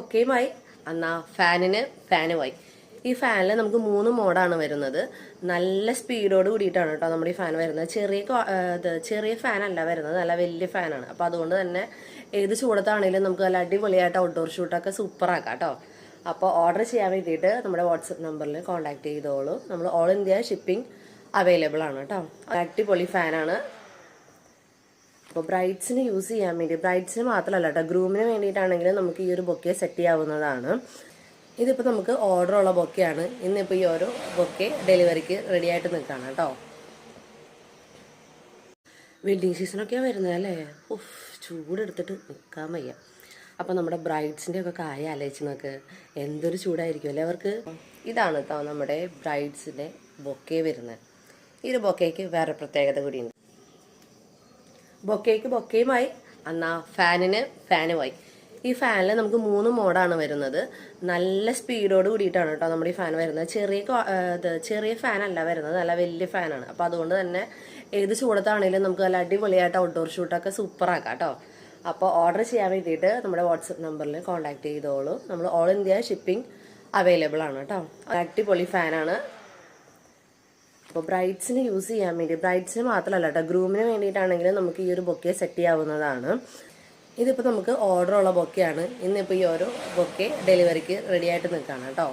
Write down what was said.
ഒക്കെയുമായി എന്നാ ഫാനുമായി. ഈ ഫാനിൽ നമുക്ക് 3 മോഡാണ് വരുന്നത്. നല്ല സ്പീഡോട് കൂടിയിട്ടാണ് കേട്ടോ നമ്മുടെ ഈ ഫാൻ വരുന്നത്. ചെറിയ ഫാനല്ല വരുന്നത്, നല്ല വലിയ ഫാനാണ്. അപ്പോൾ അതുകൊണ്ട് തന്നെ ഏത് ചൂടത്താണെങ്കിലും നമുക്ക് നല്ല അടിപൊളിയായിട്ട് ഔട്ട്ഡോർ ഷൂട്ടൊക്കെ സൂപ്പറാക്കാം കേട്ടോ. അപ്പോൾ ഓർഡർ ചെയ്യാൻ വേണ്ടിയിട്ട് നമ്മുടെ വാട്സപ്പ് നമ്പറിൽ കോൺടാക്ട് ചെയ്തോളൂ. നമ്മൾ ഓൾ ഇന്ത്യ ഷിപ്പിംഗ് അവൈലബിൾ ആണ് കേട്ടോ. അടിപൊളി ഫാനാണ്. അപ്പോൾ ബ്രൈഡ്സിന് യൂസ് ചെയ്യാൻ വേണ്ടി, ബ്രൈഡ്സിന് മാത്രമല്ല കേട്ടോ, ഗ്രൂമിന് വേണ്ടിയിട്ടാണെങ്കിലും നമുക്ക് ഈ ഒരു ബൊക്കെ സെറ്റ് ചെയ്യാവുന്നതാണ്. ഇതിപ്പോൾ നമുക്ക് ഓർഡർ ഉള്ള ബൊക്കെയാണ്. ഇന്നിപ്പോൾ ഈ ഒരു ബൊക്കെ ഡെലിവറിക്ക് റെഡി ആയിട്ട് നിൽക്കുകയാണ് കേട്ടോ. വെഡ്ഡിങ് സീസണൊക്കെയാണ് വരുന്നത് അല്ലേ? ചൂടെടുത്തിട്ട് നിൽക്കാൻ വയ്യ. അപ്പോൾ നമ്മുടെ ബ്രൈഡ്സിൻ്റെ ഒക്കെ കാര്യം ആലോചിച്ച് നോക്ക്, എന്തൊരു ചൂടായിരിക്കും അല്ലേ അവർക്ക്. ഇതാണ് കേട്ടോ നമ്മുടെ ബ്രൈഡ്സിൻ്റെ ബൊക്കെ വരുന്നത്. ഈ ഒരു ബൊക്കയ്ക്ക് വേറെ പ്രത്യേകത കൂടിയുണ്ട്. ബൊക്കെയുമായി എന്നാ ഫാനുമായി. ഈ ഫാനിൽ നമുക്ക് 3 മോഡാണ് വരുന്നത്. നല്ല സ്പീഡോട് കൂടിയിട്ടാണ് കേട്ടോ നമ്മുടെ ഈ ഫാൻ വരുന്നത്. ചെറിയ ഫാനല്ല വരുന്നത്, നല്ല വലിയ ഫാനാണ്. അപ്പോൾ അതുകൊണ്ട് തന്നെ ഏത് ചൂടത്താണെങ്കിലും നമുക്ക് നല്ല അടിപൊളിയായിട്ട് ഔട്ട്ഡോർ ഷൂട്ടൊക്കെ സൂപ്പറാക്കാം കേട്ടോ. അപ്പോൾ ഓർഡർ ചെയ്യാൻ വേണ്ടിയിട്ട് നമ്മുടെ വാട്സപ്പ് നമ്പറിൽ കോൺടാക്ട് ചെയ്തോളൂ. നമ്മൾ ഓൾ ഇന്ത്യ ഷിപ്പിംഗ് അവൈലബിൾ ആണ് കേട്ടോ. അടിപൊളി ഫാനാണ്. അപ്പോൾ ബ്രൈഡ്സിന് യൂസ് ചെയ്യാൻ വേണ്ടി, ബ്രൈഡ്സിന് മാത്രമല്ല കേട്ടോ, ഗ്രൂമിന് വേണ്ടിയിട്ടാണെങ്കിലും നമുക്ക് ഈ ഒരു ബൊക്കെ സെറ്റ് ചെയ്യാവുന്നതാണ്. ഇതിപ്പോൾ നമുക്ക് ഓർഡർ ഉള്ള ബൊക്കെയാണ്. ഇന്നിപ്പോൾ ഈ ഒരു ബൊക്കെ ഡെലിവറിക്ക് റെഡി ആയിട്ട് നിൽക്കുകയാണ് കേട്ടോ.